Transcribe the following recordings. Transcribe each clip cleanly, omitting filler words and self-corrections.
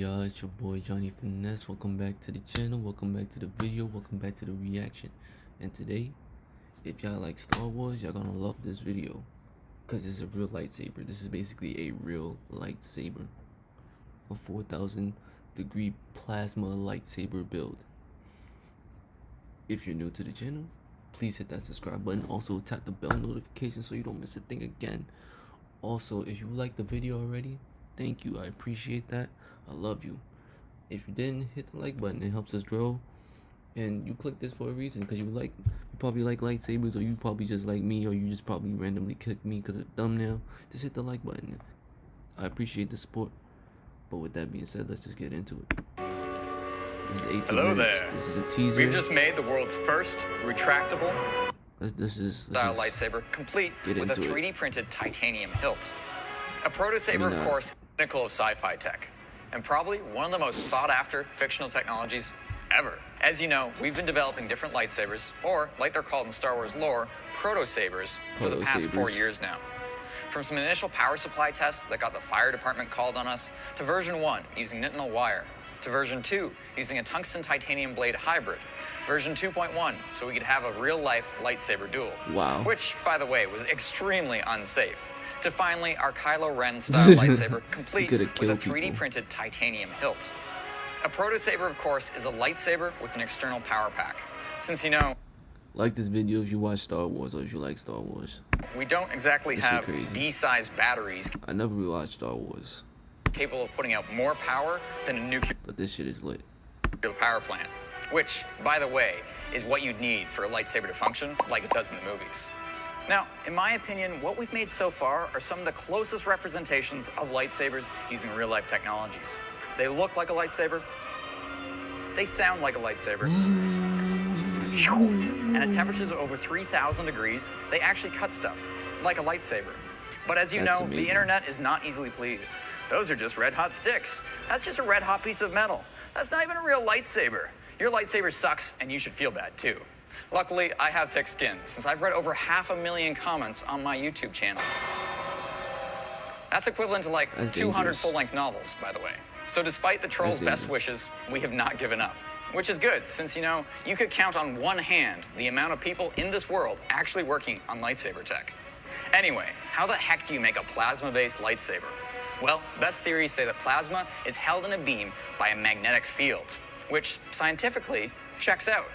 y'all, it's your boy Johnny Finesse. Welcome back to the channel, welcome back to the video, welcome back to the reaction. And today, if y'all like Star Wars, y'all gonna love this video, because it's a real lightsaber. This is basically a real lightsaber, a 4,000 degree plasma lightsaber build. If you're new to the channel, please hit that subscribe button. Also tap the bell notification so you don't miss a thing again. Also, if you like the video already, thank you, I appreciate that. I love you. If you didn't, hit the like button, it helps us grow. And you click this for a reason, because you probably like lightsabers, or you probably just like me, or you just probably randomly clicked me because of the thumbnail. Just hit the like button. I appreciate the support. But with that being said, let's just get into it. This is 18 Hello minutes. there. This is a teaser. We've just made the world's first retractable style lightsaber, complete with a 3D printed titanium hilt. A protosaber, of course, pinnacle of sci-fi tech, and probably one of the most sought-after fictional technologies ever. As you know, we've been developing different lightsabers, or like they're called in Star Wars lore, protosabers, for the past 4 years now. From some initial power supply tests that got the fire department called on us, to version 1 using nitinol wire, to version 2 using a tungsten titanium blade hybrid, version 2.1 so we could have a real-life lightsaber duel. Wow. Which, by the way, was extremely unsafe. To finally our Kylo Ren style lightsaber, complete with a 3D printed titanium hilt. A protosaber, of course, is a lightsaber with an external power pack. Since you know, like this video if you watch Star Wars, or if you like Star Wars. We don't exactly have D-sized batteries. I never rewatched Star Wars. Capable of putting out more power than a nuclear. But this shit is lit. Power plant, which, by the way, is what you'd need for a lightsaber to function like it does in the movies. Now, in my opinion, what we've made so far are some of the closest representations of lightsabers using real-life technologies. They look like a lightsaber. They sound like a lightsaber. And at temperatures of over 3,000 degrees, they actually cut stuff, like a lightsaber. But as you know, the internet is not easily pleased. Those are just red-hot sticks. That's just a red-hot piece of metal. That's not even a real lightsaber. Your lightsaber sucks, and you should feel bad, too. Luckily, I have thick skin, since I've read over 500,000 comments on my YouTube channel. That's equivalent to like 200 full-length novels, by the way. So despite the trolls' best wishes, we have not given up. Which is good, since, you know, you could count on one hand the amount of people in this world actually working on lightsaber tech. Anyway, how the heck do you make a plasma-based lightsaber? Well, best theories say that plasma is held in a beam by a magnetic field, which scientifically checks out.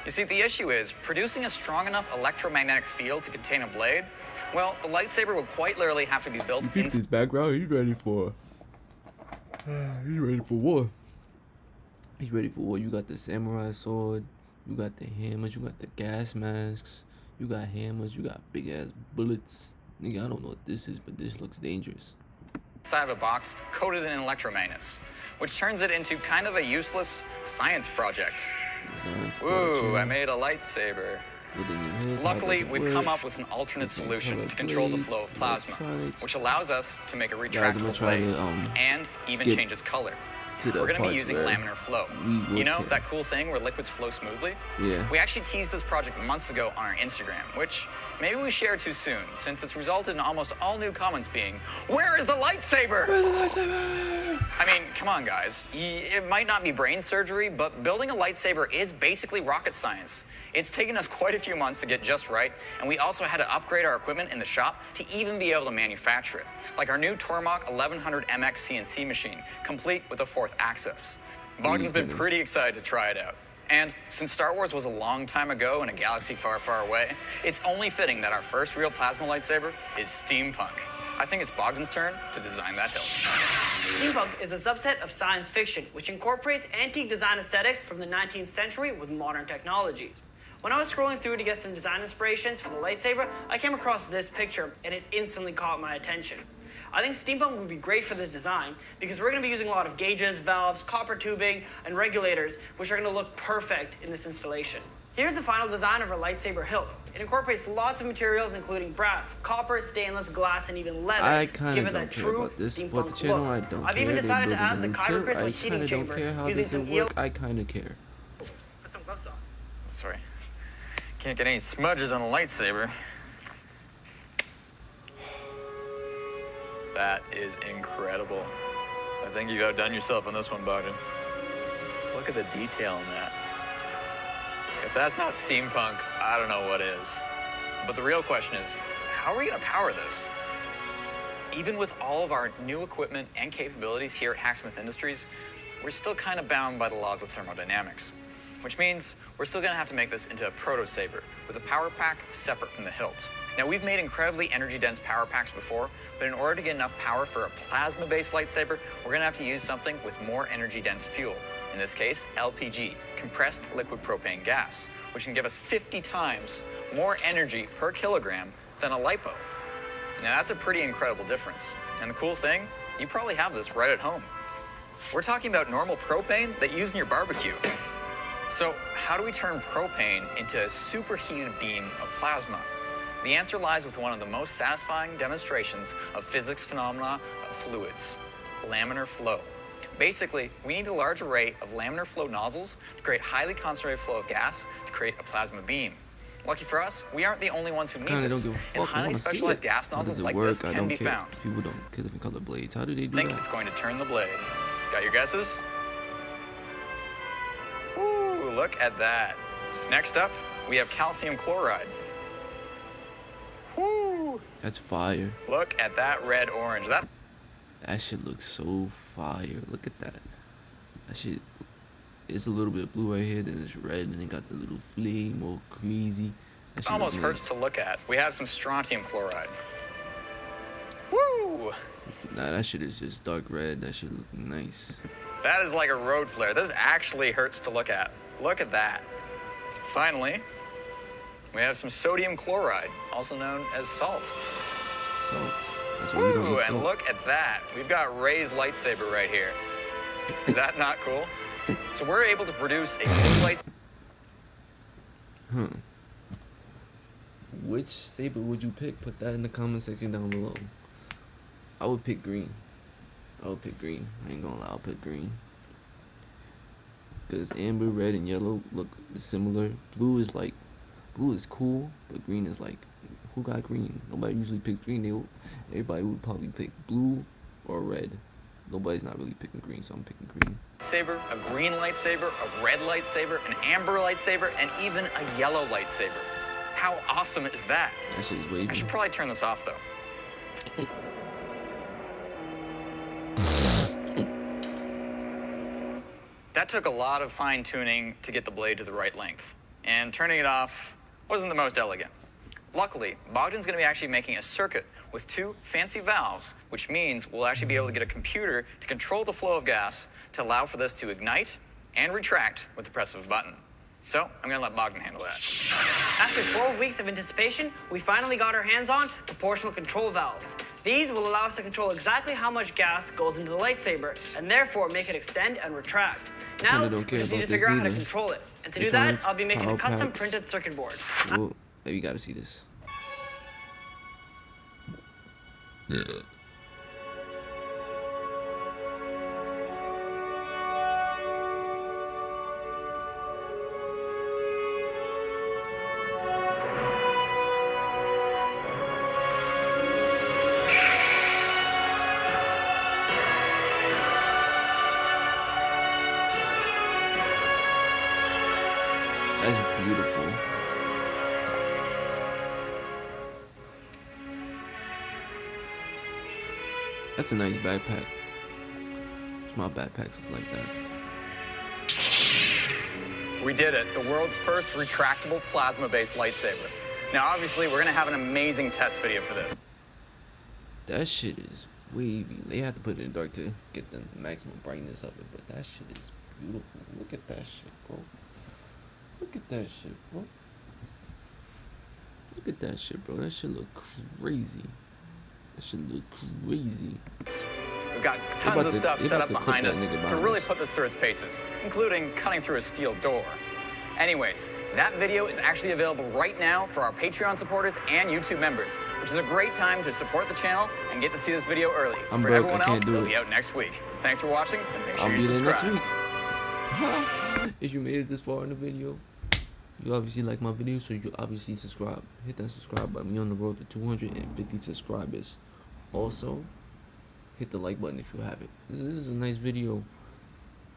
You see, the issue is, producing a strong enough electromagnetic field to contain a blade, well, the lightsaber would quite literally have to be built in this background. He's ready for war. He's ready for war. You got the samurai sword, you got the hammers, you got the gas masks, you got hammers, you got big ass bullets. Nigga, I don't know what this is, but this looks dangerous. Inside of a box coated in electromagnets, which turns it into kind of a useless science project. Ooh, I made a lightsaber. Luckily, we've come up with an alternate solution to control the flow of plasma, which allows us to make a retractable blade and even change its color. We're going to be using laminar flow. You know, that cool thing where liquids flow smoothly? Yeah. We actually teased this project months ago on our Instagram, which maybe we shared too soon, since it's resulted in almost all new comments being, "Where is the lightsaber?" Where's the lightsaber? I mean, come on, guys. It might not be brain surgery, but building a lightsaber is basically rocket science. It's taken us quite a few months to get just right, and we also had to upgrade our equipment in the shop to even be able to manufacture it, like our new Tormach 1100 MX CNC machine, complete with a 4th axis. Bogdan's been pretty excited to try it out. And since Star Wars was a long time ago in a galaxy far, far away, it's only fitting that our first real plasma lightsaber is steampunk. I think it's Bogdan's turn to design that hilt. Steampunk is a subset of science fiction, which incorporates antique design aesthetics from the 19th century with modern technologies. When I was scrolling through to get some design inspirations for the lightsaber, I came across this picture, and it instantly caught my attention. I think steampunk would be great for this design because we're going to be using a lot of gauges, valves, copper tubing, and regulators, which are going to look perfect in this installation. Here's the final design of our lightsaber hilt. It incorporates lots of materials, including brass, copper, stainless, glass, and even leather. I kind of don't care about this, but the channel I don't care. I've even decided to add the kyber crystal heating chamber using some work. I kind of care. Put some gloves on. Sorry. Can't get any smudges on a lightsaber. That is incredible. I think you've outdone yourself on this one, Bogdan. Look at the detail in that. If that's not steampunk, I don't know what is. But the real question is, how are we going to power this? Even with all of our new equipment and capabilities here at Hacksmith Industries, we're still kind of bound by the laws of thermodynamics, which means we're still going to have to make this into a proto-saber with a power pack separate from the hilt. Now, we've made incredibly energy-dense power packs before, but in order to get enough power for a plasma-based lightsaber, we're going to have to use something with more energy-dense fuel. In this case, LPG, compressed liquid propane gas, which can give us 50 times more energy per kilogram than a LiPo. Now, that's a pretty incredible difference. And the cool thing, you probably have this right at home. We're talking about normal propane that you use in your barbecue. So how do we turn propane into a superheated beam of plasma? The answer lies with one of the most satisfying demonstrations of physics phenomena of fluids, laminar flow. Basically, we need a large array of laminar flow nozzles to create highly concentrated flow of gas to create a plasma beam. Lucky for us, we aren't the only ones who need this, and highly specialized gas nozzles like this can be found. People don't care different color blades. How do they do Think that? it's going to turn the blade. Got your guesses? Ooh, look at that. Next up, we have calcium chloride. Woo! That's fire. Look at that red-orange. That shit looks so fire. Look at that. That shit. It's a little bit blue right here, then it's red, and it got the little flame all crazy. That shit almost look hurts nice. to look at. We have some strontium chloride. Woo! Nah, that shit is just dark red. That shit look nice. That is like a road flare. This actually hurts to look at. Look at that. Finally, we have some sodium chloride, also known as salt. Salt. That's why we don't Ooh, use and salt. look at that. We've got Ray's lightsaber right here. Is that not cool? So we're able to produce a blue lightsaber. Which saber would you pick? Put that in the comment section down below. I would pick green. I ain't gonna lie, I'll pick green. Because amber, red, and yellow look similar. Blue is cool, but green is like, who got green? Nobody usually picks green. Everybody would probably pick blue or red. Nobody's not really picking green, so I'm picking green. Lightsaber, a green lightsaber, a red lightsaber, an amber lightsaber, and even a yellow lightsaber. How awesome is that? That shit is wavy. I should probably turn this off, though. That took a lot of fine-tuning to get the blade to the right length, and turning it off wasn't the most elegant. Luckily, Bogdan's going to be actually making a circuit with 2 fancy valves, which means we'll actually be able to get a computer to control the flow of gas to allow for this to ignite and retract with the press of a button. So, I'm going to let Bogdan handle that. After 12 weeks of anticipation, we finally got our hands on proportional control valves. These will allow us to control exactly how much gas goes into the lightsaber, and therefore make it extend and retract. Now, we just need to figure out how to control it. And to do that, I'll be making a custom printed circuit board. Well, you gotta see this. That's beautiful. That's a nice backpack. Wish my backpacks was like that. We did it. The world's first retractable plasma-based lightsaber. Now, obviously, we're going to have an amazing test video for this. That shit is wavy. They have to put it in dark to get the maximum brightness of it, but that shit is beautiful. Look at that shit, bro. Look at that shit, bro. Look at that shit, bro. That shit look crazy. That shit look crazy. We've got tons of stuff set up behind us to really put this through its paces, including cutting through a steel door. Anyways, that video is actually available right now for our Patreon supporters and YouTube members, which is a great time to support the channel and get to see this video early. I'm for broke, everyone I can't else, do it'll it. be out next week. Thanks for watching, and make sure I'll you be there next subscribe. week. If you made it this far in the video, you obviously like my video, so you obviously subscribe. Hit that subscribe button. We on the road to 250 subscribers. Also, hit the like button if you have it. This is a nice video.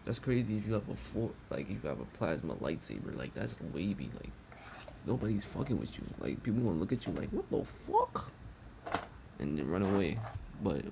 That's crazy if you have if you have a plasma lightsaber, like that's wavy, like nobody's fucking with you. Like people gonna look at you like, what the fuck? And then run away. But